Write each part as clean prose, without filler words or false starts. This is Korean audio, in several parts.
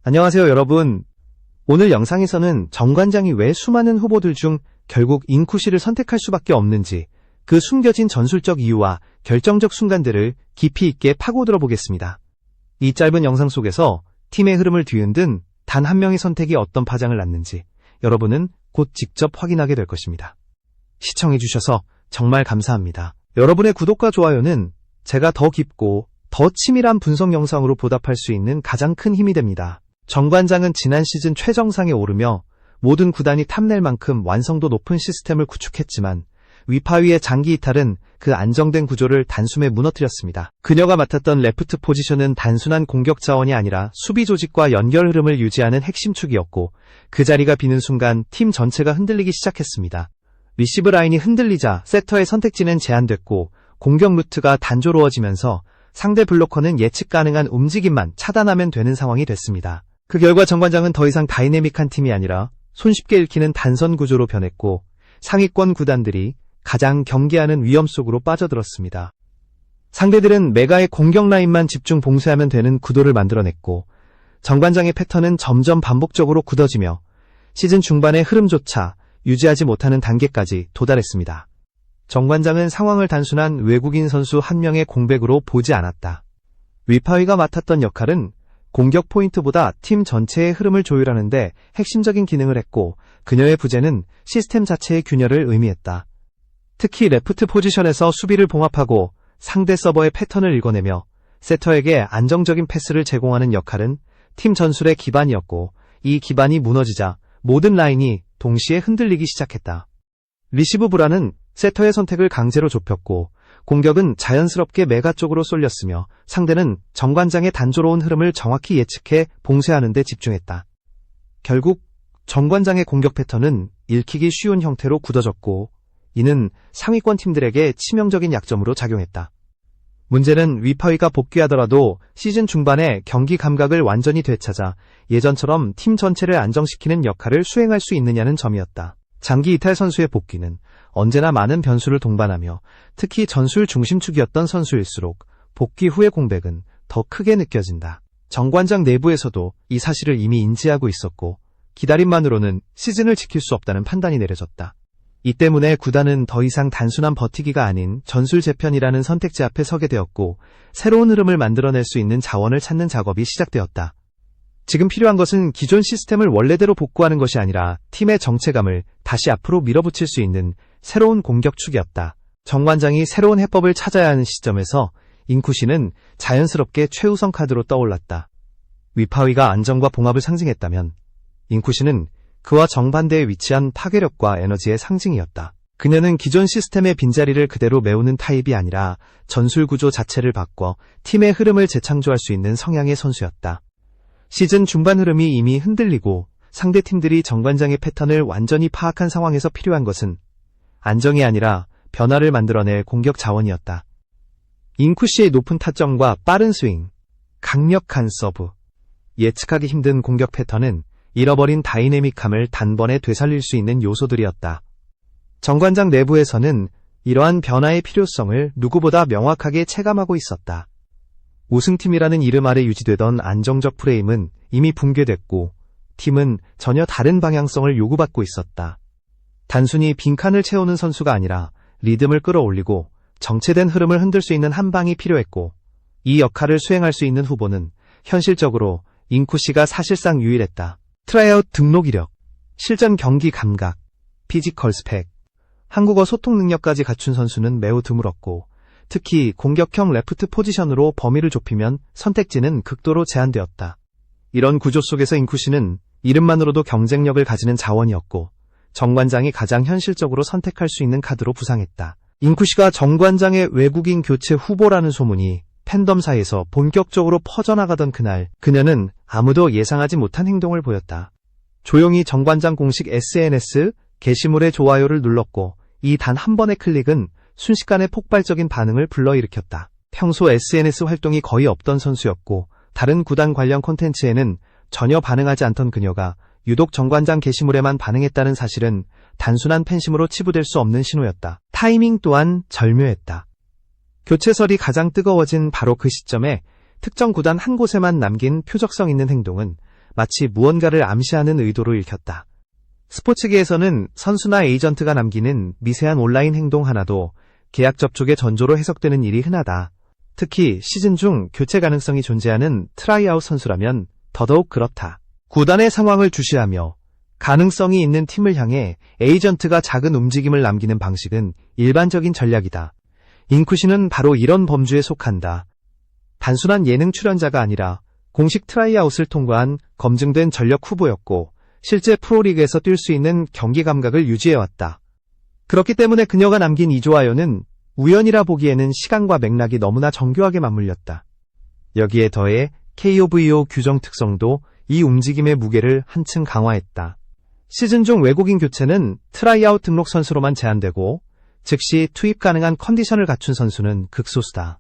안녕하세요, 여러분. 오늘 영상에서는 정관장이 왜 수많은 후보들 중 결국 인쿠시를 선택할 수밖에 없는지, 그 숨겨진 전술적 이유와 결정적 순간들을 깊이 있게 파고들어 보겠습니다. 이 짧은 영상 속에서 팀의 흐름을 뒤흔든 단 한 명의 선택이 어떤 파장을 낳는지 여러분은 곧 직접 확인하게 될 것입니다. 시청해주셔서 정말 감사합니다. 여러분의 구독과 좋아요는 제가 더 깊고 더 치밀한 분석 영상으로 보답할 수 있는 가장 큰 힘이 됩니다. 정관장은 지난 시즌 최정상에 오르며 모든 구단이 탐낼 만큼 완성도 높은 시스템을 구축했지만 위파위의 장기 이탈은 그 안정된 구조를 단숨에 무너뜨렸습니다. 그녀가 맡았던 레프트 포지션은 단순한 공격 자원이 아니라 수비 조직과 연결 흐름을 유지하는 핵심 축이었고, 그 자리가 비는 순간 팀 전체가 흔들리기 시작했습니다. 리시브 라인이 흔들리자 세터의 선택지는 제한됐고 공격 루트가 단조로워지면서 상대 블로커는 예측 가능한 움직임만 차단하면 되는 상황이 됐습니다. 그 결과 정관장은 더 이상 다이내믹한 팀이 아니라 손쉽게 읽히는 단선 구조로 변했고, 상위권 구단들이 가장 경계하는 위험 속으로 빠져들었습니다. 상대들은 메가의 공격 라인만 집중 봉쇄하면 되는 구도를 만들어냈고, 정관장의 패턴은 점점 반복적으로 굳어지며 시즌 중반의 흐름조차 유지하지 못하는 단계까지 도달했습니다. 정관장은 상황을 단순한 외국인 선수 한 명의 공백으로 보지 않았다. 위파위가 맡았던 역할은 공격 포인트보다 팀 전체의 흐름을 조율하는 데 핵심적인 기능을 했고, 그녀의 부재는 시스템 자체의 균열을 의미했다. 특히 레프트 포지션에서 수비를 봉합하고 상대 서버의 패턴을 읽어내며 세터에게 안정적인 패스를 제공하는 역할은 팀 전술의 기반이었고, 이 기반이 무너지자 모든 라인이 동시에 흔들리기 시작했다. 리시브 불안은 세터의 선택을 강제로 좁혔고, 공격은 자연스럽게 메가 쪽으로 쏠렸으며 상대는 정관장의 단조로운 흐름을 정확히 예측해 봉쇄하는 데 집중했다. 결국 정관장의 공격 패턴은 읽히기 쉬운 형태로 굳어졌고, 이는 상위권 팀들에게 치명적인 약점으로 작용했다. 문제는 위파위가 복귀하더라도 시즌 중반에 경기 감각을 완전히 되찾아 예전처럼 팀 전체를 안정시키는 역할을 수행할 수 있느냐는 점이었다. 장기 이탈 선수의 복귀는 언제나 많은 변수를 동반하며, 특히 전술 중심축이었던 선수일수록 복귀 후의 공백은 더 크게 느껴진다. 정관장 내부에서도 이 사실을 이미 인지하고 있었고, 기다림만으로는 시즌을 지킬 수 없다는 판단이 내려졌다. 이 때문에 구단은 더 이상 단순한 버티기가 아닌 전술 재편이라는 선택지 앞에 서게 되었고, 새로운 흐름을 만들어낼 수 있는 자원을 찾는 작업이 시작되었다. 지금 필요한 것은 기존 시스템을 원래대로 복구하는 것이 아니라 팀의 정체감을 다시 앞으로 밀어붙일 수 있는 새로운 공격축이었다. 정관장이 새로운 해법을 찾아야 하는 시점에서 인쿠시는 자연스럽게 최우선 카드로 떠올랐다. 위파위가 안정과 봉합을 상징했다면 인쿠시는 그와 정반대에 위치한 파괴력과 에너지의 상징이었다. 그녀는 기존 시스템의 빈자리를 그대로 메우는 타입이 아니라 전술 구조 자체를 바꿔 팀의 흐름을 재창조할 수 있는 성향의 선수였다. 시즌 중반 흐름이 이미 흔들리고 상대 팀들이 정관장의 패턴을 완전히 파악한 상황에서 필요한 것은 안정이 아니라 변화를 만들어낼 공격 자원이었다. 인쿠시의 높은 타점과 빠른 스윙, 강력한 서브, 예측하기 힘든 공격 패턴은 잃어버린 다이내믹함을 단번에 되살릴 수 있는 요소들이었다. 정관장 내부에서는 이러한 변화의 필요성을 누구보다 명확하게 체감하고 있었다. 우승팀이라는 이름 아래 유지되던 안정적 프레임은 이미 붕괴됐고, 팀은 전혀 다른 방향성을 요구받고 있었다. 단순히 빈칸을 채우는 선수가 아니라 리듬을 끌어올리고 정체된 흐름을 흔들 수 있는 한 방이 필요했고, 이 역할을 수행할 수 있는 후보는 현실적으로 인쿠시가 사실상 유일했다. 트라이아웃 등록 이력, 실전 경기 감각, 피지컬 스펙, 한국어 소통 능력까지 갖춘 선수는 매우 드물었고, 특히 공격형 레프트 포지션으로 범위를 좁히면 선택지는 극도로 제한되었다. 이런 구조 속에서 인쿠시는 이름만으로도 경쟁력을 가지는 자원이었고, 정관장이 가장 현실적으로 선택할 수 있는 카드로 부상했다. 인쿠시가 정관장의 외국인 교체 후보라는 소문이 팬덤 사이에서 본격적으로 퍼져나가던 그날, 그녀는 아무도 예상하지 못한 행동을 보였다. 조용히 정관장 공식 SNS 게시물에 좋아요를 눌렀고, 이 단 한 번의 클릭은 순식간에 폭발적인 반응을 불러일으켰다. 평소 SNS 활동이 거의 없던 선수였고, 다른 구단 관련 콘텐츠에는 전혀 반응하지 않던 그녀가 유독 정관장 게시물에만 반응했다는 사실은 단순한 팬심으로 치부될 수 없는 신호였다. 타이밍 또한 절묘했다. 교체설이 가장 뜨거워진 바로 그 시점에 특정 구단 한 곳에만 남긴 표적성 있는 행동은 마치 무언가를 암시하는 의도로 읽혔다. 스포츠계에서는 선수나 에이전트가 남기는 미세한 온라인 행동 하나도 계약 접촉의 전조로 해석되는 일이 흔하다. 특히 시즌 중 교체 가능성이 존재하는 트라이아웃 선수라면 더더욱 그렇다. 구단의 상황을 주시하며 가능성이 있는 팀을 향해 에이전트가 작은 움직임을 남기는 방식은 일반적인 전략이다. 인쿠시는 바로 이런 범주에 속한다. 단순한 예능 출연자가 아니라 공식 트라이아웃을 통과한 검증된 전력 후보였고 실제 프로리그에서 뛸 수 있는 경기 감각을 유지해왔다. 그렇기 때문에 그녀가 남긴 이 좋아요는 우연이라 보기에는 시간과 맥락이 너무나 정교하게 맞물렸다. 여기에 더해 KOVO 규정 특성도 이 움직임의 무게를 한층 강화했다. 시즌 중 외국인 교체는 트라이아웃 등록 선수로만 제한되고 즉시 투입 가능한 컨디션을 갖춘 선수는 극소수다.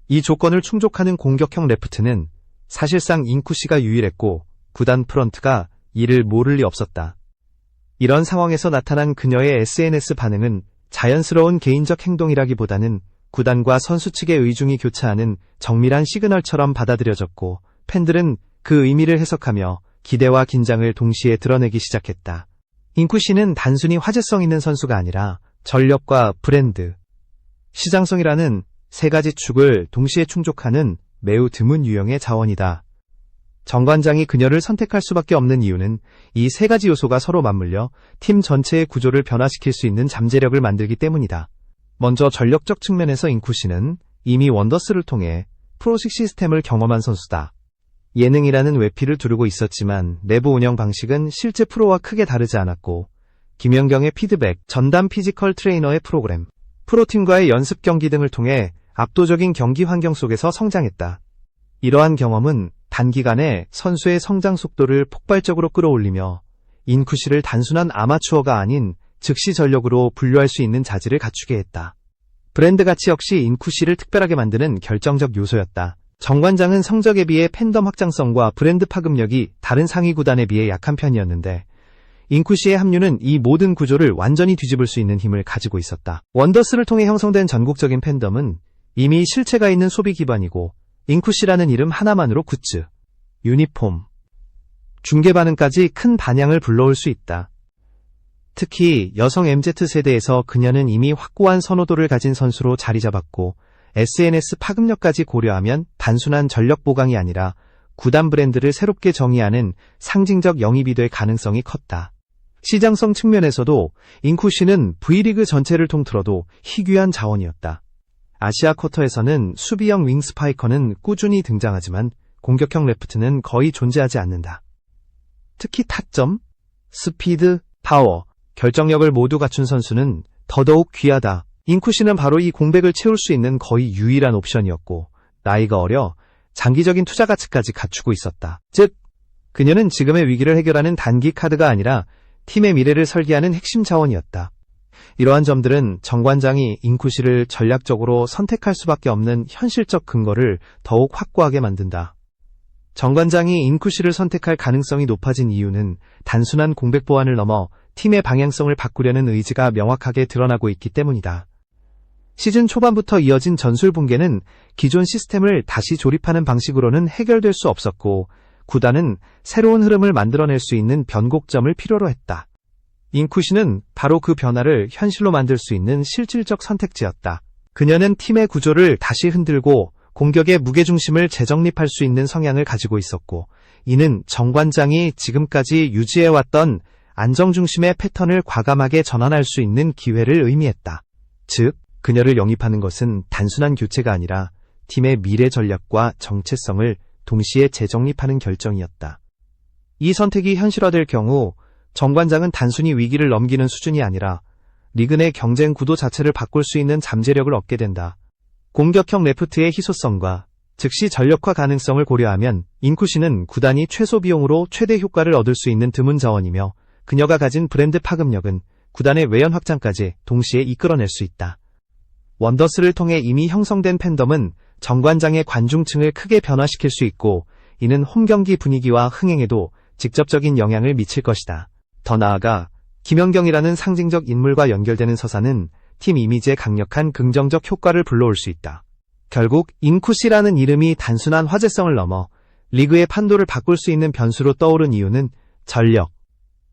이 조건을 충족하는 공격형 레프트는 사실상 인쿠시가 유일했고 구단 프런트가 이를 모를 리 없었다. 이런 상황에서 나타난 그녀의 SNS 반응은 자연스러운 개인적 행동이라기보다는 구단과 선수 측의 의중이 교차하는 정밀한 시그널처럼 받아들여졌고 팬들은 그 의미를 해석하며 기대와 긴장을 동시에 드러내기 시작했다. 인쿠시는 단순히 화제성 있는 선수가 아니라 전력과 브랜드, 시장성이라는 세 가지 축을 동시에 충족하는 매우 드문 유형의 자원이다. 정관장이 그녀를 선택할 수밖에 없는 이유는 이 세 가지 요소가 서로 맞물려 팀 전체의 구조를 변화시킬 수 있는 잠재력을 만들기 때문이다. 먼저 전력적 측면에서 인쿠시는 이미 원더스를 통해 프로식 시스템을 경험한 선수다. 예능이라는 외피를 두르고 있었지만 내부 운영 방식은 실제 프로와 크게 다르지 않았고 김연경의 피드백, 전담 피지컬 트레이너의 프로그램, 프로팀과의 연습 경기 등을 통해 압도적인 경기 환경 속에서 성장했다. 이러한 경험은 단기간에 선수의 성장 속도를 폭발적으로 끌어올리며 인쿠시를 단순한 아마추어가 아닌 즉시 전력으로 분류할 수 있는 자질을 갖추게 했다. 브랜드 가치 역시 인쿠시를 특별하게 만드는 결정적 요소였다. 정관장은 성적에 비해 팬덤 확장성과 브랜드 파급력이 다른 상위 구단에 비해 약한 편이었는데 인쿠시의 합류는 이 모든 구조를 완전히 뒤집을 수 있는 힘을 가지고 있었다. 원더스를 통해 형성된 전국적인 팬덤은 이미 실체가 있는 소비 기반이고 인쿠시라는 이름 하나만으로 굿즈, 유니폼, 중계 반응까지 큰 반향을 불러올 수 있다. 특히 여성 MZ세대에서 그녀는 이미 확고한 선호도를 가진 선수로 자리 잡았고 SNS 파급력까지 고려하면 단순한 전력 보강이 아니라 구단 브랜드를 새롭게 정의하는 상징적 영입이 될 가능성이 컸다. 시장성 측면에서도 인쿠시는 V리그 전체를 통틀어도 희귀한 자원이었다. 아시아 쿼터에서는 수비형 윙 스파이커는 꾸준히 등장하지만 공격형 레프트는 거의 존재하지 않는다. 특히 타점, 스피드, 파워, 결정력을 모두 갖춘 선수는 더더욱 귀하다. 인쿠시는 바로 이 공백을 채울 수 있는 거의 유일한 옵션이었고 나이가 어려 장기적인 투자 가치까지 갖추고 있었다. 즉, 그녀는 지금의 위기를 해결하는 단기 카드가 아니라 팀의 미래를 설계하는 핵심 자원이었다. 이러한 점들은 정관장이 인쿠시를 전략적으로 선택할 수밖에 없는 현실적 근거를 더욱 확고하게 만든다. 정관장이 인쿠시를 선택할 가능성이 높아진 이유는 단순한 공백 보완을 넘어 팀의 방향성을 바꾸려는 의지가 명확하게 드러나고 있기 때문이다. 시즌 초반부터 이어진 전술 붕괴는 기존 시스템을 다시 조립하는 방식으로는 해결될 수 없었고 구단은 새로운 흐름을 만들어낼 수 있는 변곡점을 필요로 했다. 인쿠시는 바로 그 변화를 현실로 만들 수 있는 실질적 선택지였다. 그녀는 팀의 구조를 다시 흔들고 공격의 무게중심을 재정립할 수 있는 성향을 가지고 있었고 이는 정관장이 지금까지 유지해왔던 안정중심의 패턴을 과감하게 전환할 수 있는 기회를 의미했다. 즉, 그녀를 영입하는 것은 단순한 교체가 아니라 팀의 미래 전략과 정체성을 동시에 재정립하는 결정이었다. 이 선택이 현실화될 경우 정관장은 단순히 위기를 넘기는 수준이 아니라 리그 내 경쟁 구도 자체를 바꿀 수 있는 잠재력을 얻게 된다. 공격형 레프트의 희소성과 즉시 전력화 가능성을 고려하면 인쿠시는 구단이 최소 비용으로 최대 효과를 얻을 수 있는 드문 자원이며 그녀가 가진 브랜드 파급력은 구단의 외연 확장까지 동시에 이끌어낼 수 있다. 원더스를 통해 이미 형성된 팬덤은 정관장의 관중층을 크게 변화시킬 수 있고 이는 홈경기 분위기와 흥행에도 직접적인 영향을 미칠 것이다. 더 나아가 김연경이라는 상징적 인물과 연결되는 서사는 팀 이미지에 강력한 긍정적 효과를 불러올 수 있다. 결국 인쿠시라는 이름이 단순한 화제성을 넘어 리그의 판도를 바꿀 수 있는 변수로 떠오른 이유는 전력,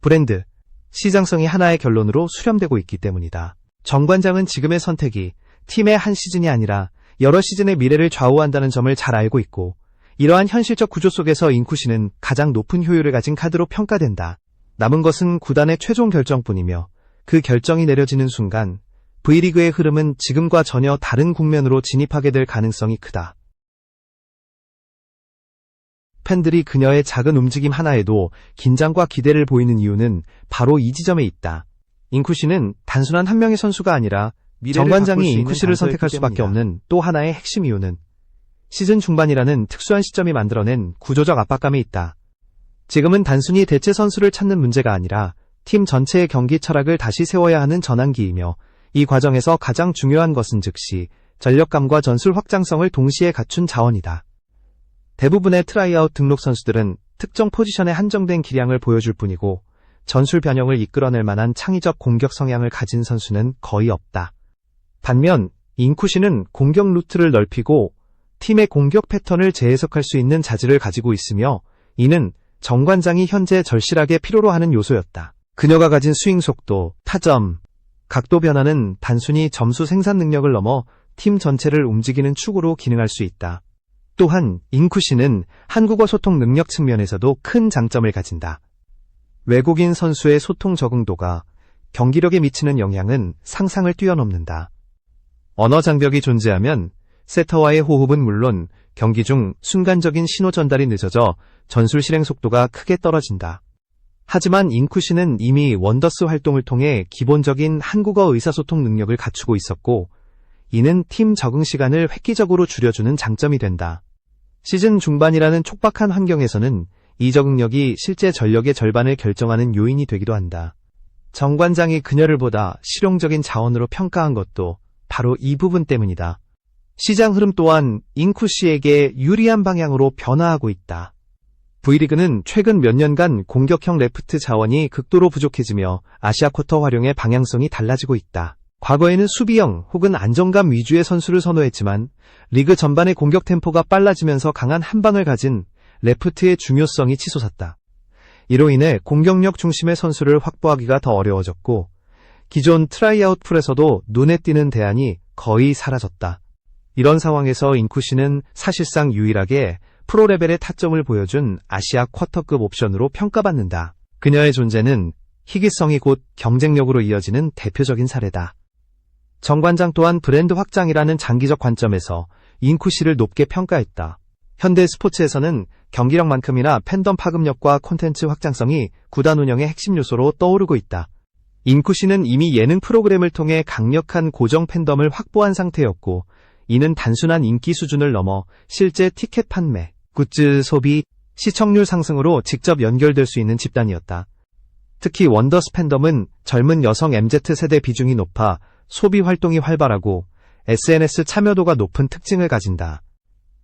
브랜드, 시장성이 하나의 결론으로 수렴되고 있기 때문이다. 정관장은 지금의 선택이 팀의 한 시즌이 아니라 여러 시즌의 미래를 좌우한다는 점을 잘 알고 있고, 이러한 현실적 구조 속에서 인쿠시는 가장 높은 효율을 가진 카드로 평가된다. 남은 것은 구단의 최종 결정뿐이며, 그 결정이 내려지는 순간 V리그의 흐름은 지금과 전혀 다른 국면으로 진입하게 될 가능성이 크다. 팬들이 그녀의 작은 움직임 하나에도 긴장과 기대를 보이는 이유는 바로 이 지점에 있다. 인쿠시는 단순한 한 명의 선수가 아니라 정관장이 인쿠시를 선택할 수밖에 없는 또 하나의 핵심 이유는 시즌 중반이라는 특수한 시점이 만들어낸 구조적 압박감이 있다. 지금은 단순히 대체 선수를 찾는 문제가 아니라 팀 전체의 경기 철학을 다시 세워야 하는 전환기이며, 이 과정에서 가장 중요한 것은 즉시 전력감과 전술 확장성을 동시에 갖춘 자원이다. 대부분의 트라이아웃 등록 선수들은 특정 포지션에 한정된 기량을 보여줄 뿐이고, 전술 변형을 이끌어낼 만한 창의적 공격 성향을 가진 선수는 거의 없다. 반면 인쿠시는 공격 루트를 넓히고 팀의 공격 패턴을 재해석할 수 있는 자질을 가지고 있으며, 이는 정관장이 현재 절실하게 필요로 하는 요소였다. 그녀가 가진 스윙 속도, 타점, 각도 변화는 단순히 점수 생산 능력을 넘어 팀 전체를 움직이는 축으로 기능할 수 있다. 또한 인쿠시는 한국어 소통 능력 측면에서도 큰 장점을 가진다. 외국인 선수의 소통 적응도가 경기력에 미치는 영향은 상상을 뛰어넘는다. 언어 장벽이 존재하면 세터와의 호흡은 물론 경기 중 순간적인 신호 전달이 늦어져 전술 실행 속도가 크게 떨어진다. 하지만 인쿠시는 이미 원더스 활동을 통해 기본적인 한국어 의사소통 능력을 갖추고 있었고, 이는 팀 적응 시간을 획기적으로 줄여주는 장점이 된다. 시즌 중반이라는 촉박한 환경에서는 이 적응력이 실제 전력의 절반을 결정하는 요인이 되기도 한다. 정관장이 그녀를 보다 실용적인 자원으로 평가한 것도 바로 이 부분 때문이다. 시장 흐름 또한 인쿠시에게 유리한 방향으로 변화하고 있다. V리그는 최근 몇 년간 공격형 레프트 자원이 극도로 부족해지며 아시아 쿼터 활용의 방향성이 달라지고 있다. 과거에는 수비형 혹은 안정감 위주의 선수를 선호했지만, 리그 전반의 공격 템포가 빨라지면서 강한 한방을 가진 레프트의 중요성이 치솟았다. 이로 인해 공격력 중심의 선수를 확보하기가 더 어려워졌고, 기존 트라이아웃 풀에서도 눈에 띄는 대안이 거의 사라졌다. 이런 상황에서 인쿠시는 사실상 유일하게 프로 레벨의 타점을 보여준 아시아 쿼터급 옵션으로 평가받는다. 그녀의 존재는 희귀성이 곧 경쟁력으로 이어지는 대표적인 사례다. 정관장 또한 브랜드 확장이라는 장기적 관점에서 인쿠시를 높게 평가했다. 현대 스포츠에서는 경기력만큼이나 팬덤 파급력과 콘텐츠 확장성이 구단 운영의 핵심 요소로 떠오르고 있다. 인쿠시는 이미 예능 프로그램을 통해 강력한 고정 팬덤을 확보한 상태였고, 이는 단순한 인기 수준을 넘어 실제 티켓 판매, 굿즈 소비, 시청률 상승으로 직접 연결될 수 있는 집단이었다. 특히 원더스 팬덤은 젊은 여성 MZ세대 비중이 높아 소비 활동이 활발하고 SNS 참여도가 높은 특징을 가진다.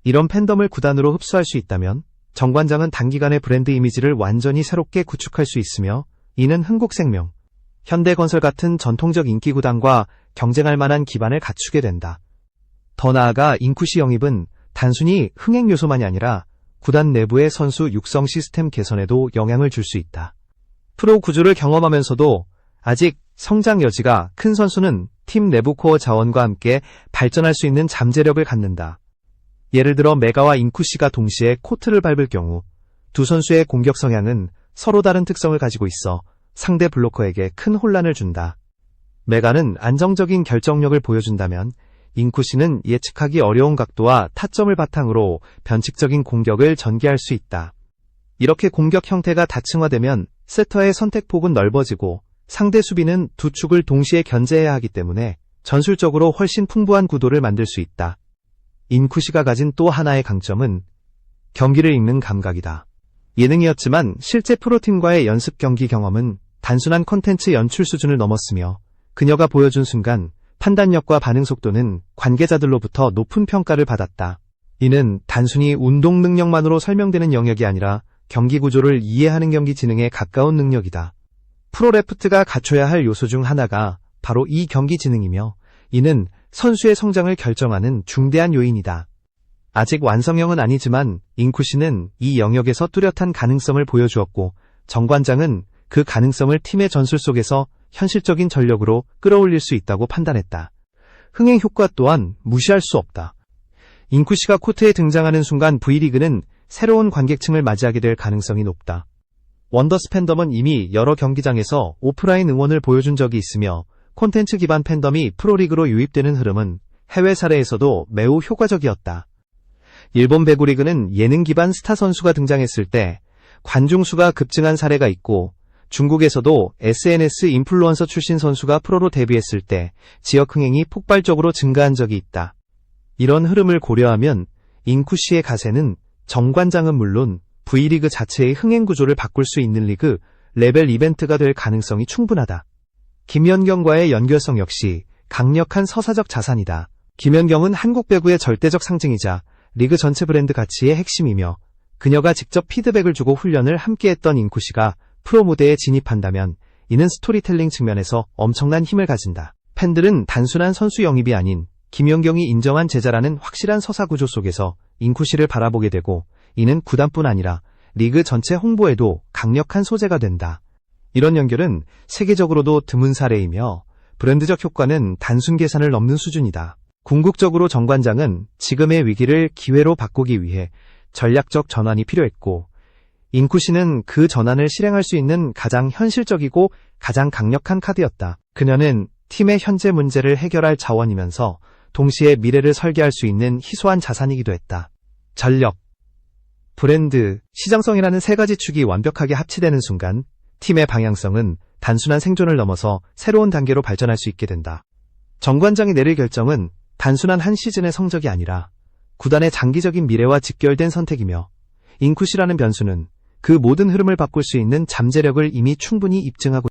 이런 팬덤을 구단으로 흡수할 수 있다면 정관장은 단기간에 브랜드 이미지를 완전히 새롭게 구축할 수 있으며, 이는 흥국생명, 현대건설 같은 전통적 인기 구단과 경쟁할 만한 기반을 갖추게 된다. 더 나아가 인쿠시 영입은 단순히 흥행 요소만이 아니라 구단 내부의 선수 육성 시스템 개선에도 영향을 줄 수 있다. 프로 구조를 경험하면서도 아직 성장 여지가 큰 선수는 팀 내부 코어 자원과 함께 발전할 수 있는 잠재력을 갖는다. 예를 들어 메가와 인쿠시가 동시에 코트를 밟을 경우 두 선수의 공격 성향은 서로 다른 특성을 가지고 있어 상대 블로커에게 큰 혼란을 준다. 메가는 안정적인 결정력을 보여준다면 인쿠시는 예측하기 어려운 각도와 타점을 바탕으로 변칙적인 공격을 전개할 수 있다. 이렇게 공격 형태가 다층화되면 세터의 선택폭은 넓어지고 상대 수비는 두 축을 동시에 견제해야 하기 때문에 전술적으로 훨씬 풍부한 구도를 만들 수 있다. 인쿠시가 가진 또 하나의 강점은 경기를 읽는 감각이다. 예능이었지만 실제 프로팀과의 연습 경기 경험은 단순한 콘텐츠 연출 수준을 넘었으며, 그녀가 보여준 순간 판단력과 반응 속도는 관계자들로부터 높은 평가를 받았다. 이는 단순히 운동 능력만으로 설명되는 영역이 아니라 경기 구조를 이해하는 경기 지능에 가까운 능력이다. 프로레프트가 갖춰야 할 요소 중 하나가 바로 이 경기 지능이며, 이는 선수의 성장을 결정하는 중대한 요인이다. 아직 완성형은 아니지만 잉쿠시는 이 영역에서 뚜렷한 가능성을 보여주었고 정 관장은 그 가능성을 팀의 전술 속에서 현실적인 전력으로 끌어올릴 수 있다고 판단했다. 흥행 효과 또한 무시할 수 없다. 잉쿠시가 코트에 등장하는 순간 V리그는 새로운 관객층을 맞이하게 될 가능성이 높다. 원더스 팬덤은 이미 여러 경기장에서 오프라인 응원을 보여준 적이 있으며 콘텐츠 기반 팬덤이 프로리그로 유입되는 흐름은 해외 사례에서도 매우 효과적이었다. 일본 배구리그는 예능 기반 스타 선수가 등장했을 때 관중 수가 급증한 사례가 있고 중국에서도 SNS 인플루언서 출신 선수가 프로로 데뷔했을 때 지역 흥행이 폭발적으로 증가한 적이 있다. 이런 흐름을 고려하면 잉쿠시의 가세는 정 관장은 물론 V리그 자체의 흥행 구조를 바꿀 수 있는 리그 레벨 이벤트가 될 가능성이 충분하다. 김연경과의 연결성 역시 강력한 서사적 자산이다. 김연경은 한국 배구의 절대적 상징이자 리그 전체 브랜드 가치의 핵심이며 그녀가 직접 피드백을 주고 훈련을 함께했던 잉쿠시가 프로 무대에 진입한다면 이는 스토리텔링 측면에서 엄청난 힘을 가진다. 팬들은 단순한 선수 영입이 아닌 김연경이 인정한 제자라는 확실한 서사 구조 속에서 잉쿠시를 바라보게 되고 이는 구단뿐 아니라 리그 전체 홍보에도 강력한 소재가 된다. 이런 연결은 세계적으로도 드문 사례이며 브랜드적 효과는 단순 계산을 넘는 수준이다. 궁극적으로 정 관장은 지금의 위기를 기회로 바꾸기 위해 전략적 전환이 필요했고 잉쿠시는 그 전환을 실행할 수 있는 가장 현실적이고 가장 강력한 카드였다. 그녀는 팀의 현재 문제를 해결할 자원이면서 동시에 미래를 설계할 수 있는 희소한 자산이기도 했다. 전력, 브랜드, 시장성이라는 세 가지 축이 완벽하게 합치되는 순간 팀의 방향성은 단순한 생존을 넘어서 새로운 단계로 발전할 수 있게 된다. 정 관장이 내릴 결정은 단순한 한 시즌의 성적이 아니라 구단의 장기적인 미래와 직결된 선택이며 잉쿠시라는 변수는 그 모든 흐름을 바꿀 수 있는 잠재력을 이미 충분히 입증하고